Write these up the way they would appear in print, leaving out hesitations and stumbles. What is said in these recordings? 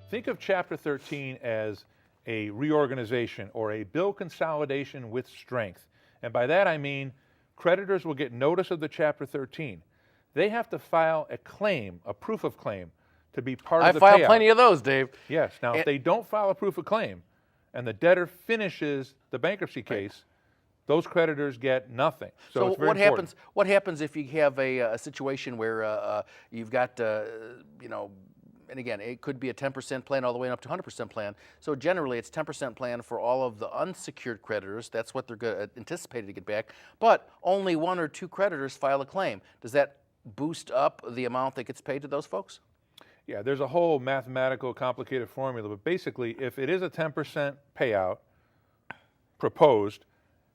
Think of Chapter 13 as a reorganization or a bill consolidation with strength. And by that I mean creditors will get notice of the Chapter 13. They have to file a claim, a proof of claim, to be part of the payout. I filed plenty of those, Dave. Yes. Now, if they don't file a proof of claim and the debtor finishes the bankruptcy case, those creditors get nothing. So it's very important. What happens if you have a situation where you've got, and again, it could be a 10% plan all the way up to 100% plan. So generally, it's 10% plan for all of the unsecured creditors. That's what they're anticipated to get back. But only one or two creditors file a claim. Does that boost up the amount that gets paid to those folks? Yeah, there's a whole mathematical complicated formula, but basically if it is a 10% payout proposed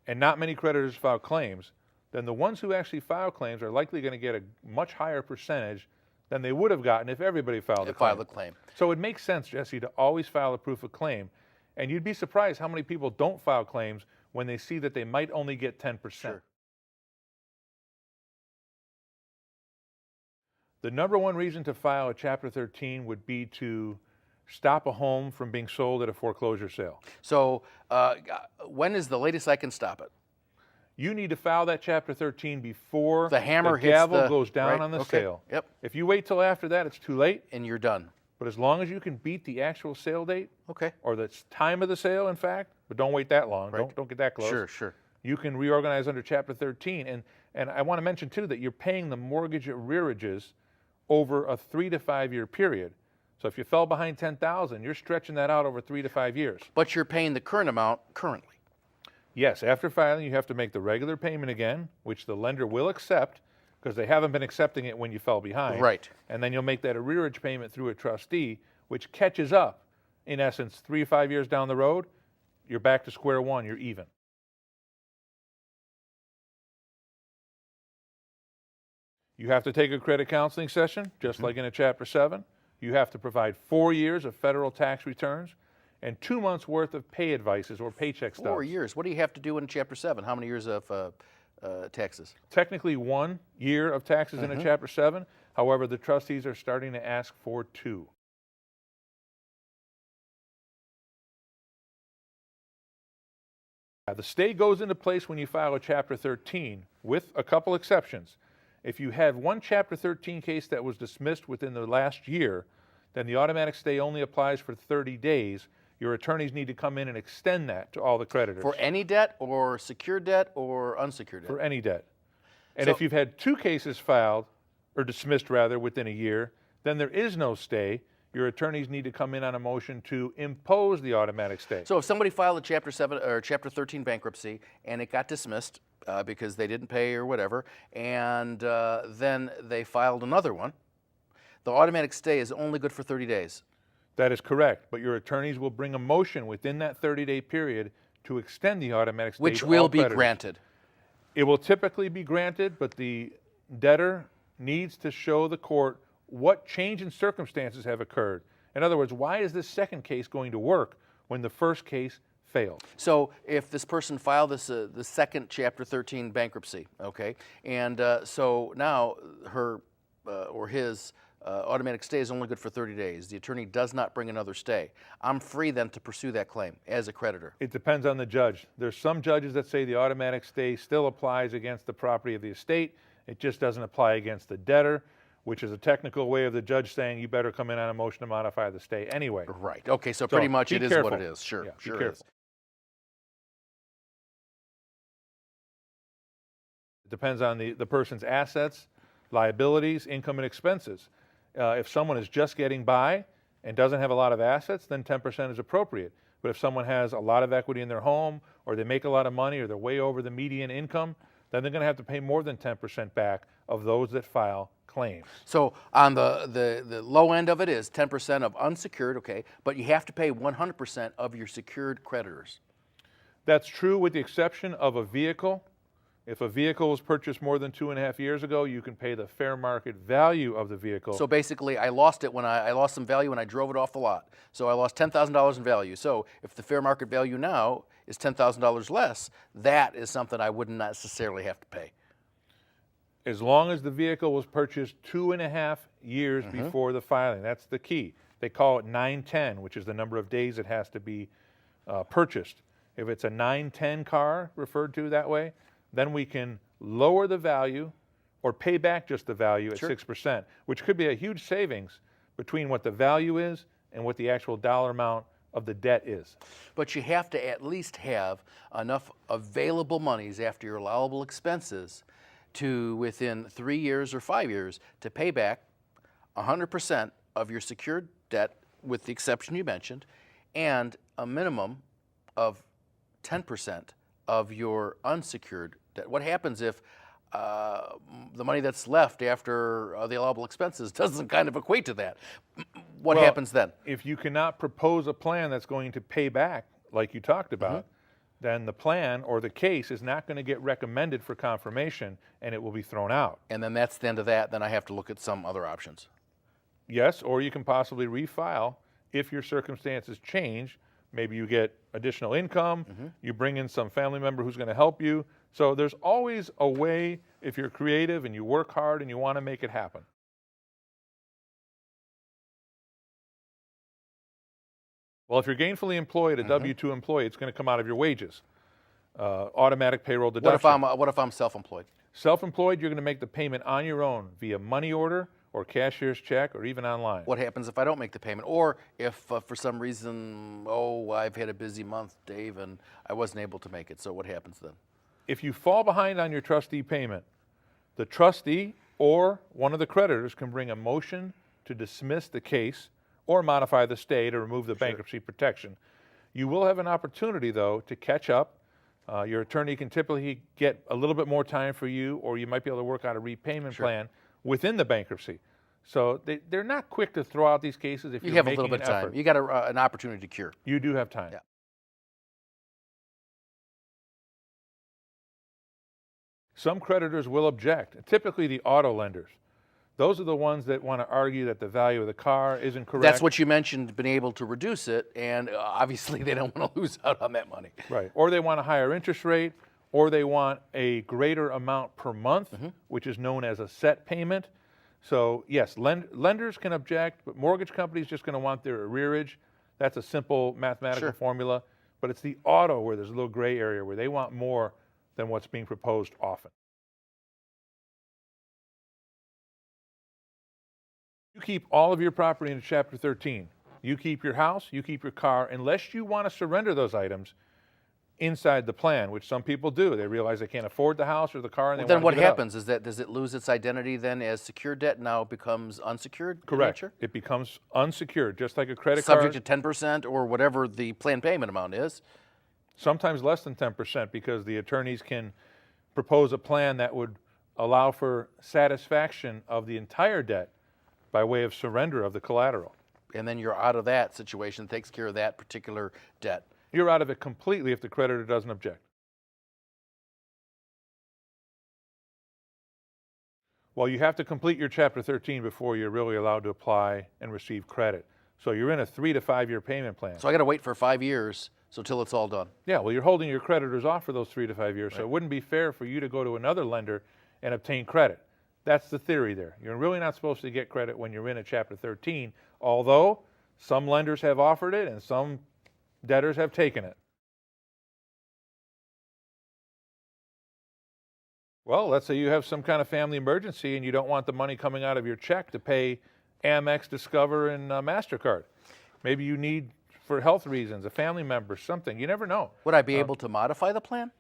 and not many creditors file claims, then the ones who actually file claims are likely going to get a much higher percentage than they would have gotten if everybody filed a claim. So it makes sense, Jesse, to always file a proof of claim, and you'd be surprised how many people don't file claims when they see that they might only get 10%. Sure. The number one reason to file a Chapter 13 would be to stop a home from being sold at a foreclosure sale. So when is the latest I can stop it? You need to file that Chapter 13 before the hammer the gavel goes down on the sale. Yep. If you wait till after that, it's too late. And you're done. But as long as you can beat the actual sale date, okay, or the time of the sale, in fact, but don't wait that long. Right. Don't get that close. Sure, sure. You can reorganize under Chapter 13. And I want to mention, too, that you're paying the mortgage arrearages over a 3 to 5 year period. So if you fell behind $10,000, you're stretching that out over 3 to 5 years. But you're paying the current amount currently. Yes, after filing, you have to make the regular payment again, which the lender will accept because they haven't been accepting it when you fell behind. Right. And then you'll make that arrearage payment through a trustee, which catches up, in essence, 3 to 5 years down the road, you're back to square one, you're even. You have to take a credit counseling session, just like in a Chapter 7. You have to provide 4 years of federal tax returns and 2 months worth of pay advices or paycheck stubs. 4 years. What do you have to do in Chapter 7? How many years of taxes? Technically 1 year of taxes in a Chapter 7. However, the trustees are starting to ask for 2. The stay goes into place when you file a Chapter 13, with a couple exceptions. If you have one Chapter 13 case that was dismissed within the last year, then the automatic stay only applies for 30 days. Your attorneys need to come in and extend that to all the creditors. For any debt or secured debt or unsecured debt? For any debt. And if you've had 2 cases filed, or dismissed rather, within a year, then there is no stay. Your attorneys need to come in on a motion to impose the automatic stay. So if somebody filed a Chapter 7 or Chapter 13 bankruptcy and it got dismissed because they didn't pay or whatever, and then they filed another one, the automatic stay is only good for 30 days. That is correct, but your attorneys will bring a motion within that 30-day period to extend the automatic stay which to will all be creditors. Granted. It will typically be granted, but the debtor needs to show the court what change in circumstances have occurred. In other words, why is this second case going to work when the first case failed? So if this person filed this the second Chapter 13 bankruptcy, okay, and so now her or his automatic stay is only good for 30 days. The attorney does not bring another stay. I'm free then to pursue that claim as a creditor. It depends on the judge. There's some judges that say the automatic stay still applies against the property of the estate. It just doesn't apply against the debtor, which is a technical way of the judge saying you better come in on a motion to modify the stay anyway. Right. Okay, so pretty much it is what it is. Sure, yeah, sure be it is. It depends on the person's assets, liabilities, income, and expenses. If someone is just getting by and doesn't have a lot of assets, then 10% is appropriate. But if someone has a lot of equity in their home, or they make a lot of money, or they're way over the median income, then they're going to have to pay more than 10% back of those that file claims. So on the low end of it is 10% of unsecured, okay, but you have to pay 100% of your secured creditors. That's true with the exception of a vehicle. If a vehicle was purchased more than 2.5 years ago, you can pay the fair market value of the vehicle. So basically, I lost it when I lost some value when I drove it off the lot. So I lost $10,000 in value. So if the fair market value now is $10,000 less, that is something I wouldn't necessarily have to pay. As long as the vehicle was purchased 2.5 years before the filing. That's the key. They call it 910, which is the number of days it has to be purchased. If it's a 910 car, referred to that way, then we can lower the value or pay back just the value at 6%, which could be a huge savings between what the value is and what the actual dollar amount of the debt is. But you have to at least have enough available monies after your allowable expenses to, within 3 years or 5 years, to pay back 100% of your secured debt, with the exception you mentioned, and a minimum of 10% of your unsecured debt. What happens if the money that's left after the allowable expenses doesn't kind of equate to that? What happens then? If you cannot propose a plan that's going to pay back, like you talked about, then the plan or the case is not going to get recommended for confirmation, and it will be thrown out. And then that's the end of that. Then I have to look at some other options. Yes, or you can possibly refile if your circumstances change. Maybe you get additional income, you bring in some family member who's going to help you. So there's always a way if you're creative and you work hard and you want to make it happen. Well, if you're gainfully employed, a W-2 employee, it's going to come out of your wages. Automatic payroll deduction. What if I'm self-employed? Self-employed, you're going to make the payment on your own via money order or cashier's check or even online. What happens if I don't make the payment? Or if for some reason, I've had a busy month, Dave, and I wasn't able to make it. So what happens then? If you fall behind on your trustee payment, the trustee or one of the creditors can bring a motion to dismiss the case or modify the stay to remove the bankruptcy protection. You will have an opportunity, though, to catch up. Your attorney can typically get a little bit more time for you, or you might be able to work out a repayment plan within the bankruptcy. So they're not quick to throw out these cases if You you're have a making little bit an of time. effort. You got an opportunity to cure. You do have time. Yeah. Some creditors will object, typically the auto lenders. Those are the ones that want to argue that the value of the car isn't correct. That's what you mentioned, been able to reduce it, and obviously they don't want to lose out on that money. Right. Or they want a higher interest rate, or they want a greater amount per month, which is known as a set payment. So yes, lenders can object, but mortgage companies just going to want their arrearage. That's a simple mathematical formula. But it's the auto where there's a little gray area where they want more than what's being proposed often. You keep all of your property in Chapter 13. You keep your house, you keep your car, unless you want to surrender those items inside the plan, which some people do. They realize they can't afford the house or the car, and they Then want what to give it up. happens is that, does it lose its identity then as secured debt, now becomes unsecured in Correct. nature? It becomes unsecured, just like a credit Subject card. to 10% or whatever the planned payment amount is. Sometimes less than 10%, because the attorneys can propose a plan that would allow for satisfaction of the entire debt by way of surrender of the collateral. And then you're out of that situation, takes care of that particular debt. You're out of it completely if the creditor doesn't object. Well, you have to complete your Chapter 13 before you're really allowed to apply and receive credit. So you're in a 3 to 5 year payment plan. So I got to wait for 5 years, so till it's all done. Yeah, well, you're holding your creditors off for those 3 to 5 years, so it wouldn't be fair for you to go to another lender and obtain credit. That's the theory there. You're really not supposed to get credit when you're in a Chapter 13, although some lenders have offered it and some debtors have taken it. Well, let's say you have some kind of family emergency and you don't want the money coming out of your check to pay Amex, Discover, and MasterCard. Maybe you need, for health reasons, a family member, something. You never know. Would I be able to modify the plan?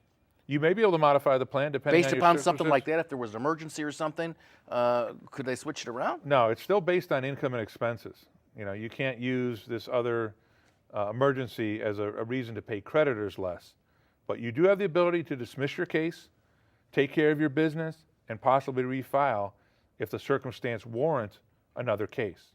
You may be able to modify the plan depending Based on your upon something circumstances. like that, if there was an emergency or something, could they switch it around? No, it's still based on income and expenses. You know, you can't use this other emergency as a reason to pay creditors less. But you do have the ability to dismiss your case, take care of your business, and possibly refile if the circumstance warrants another case.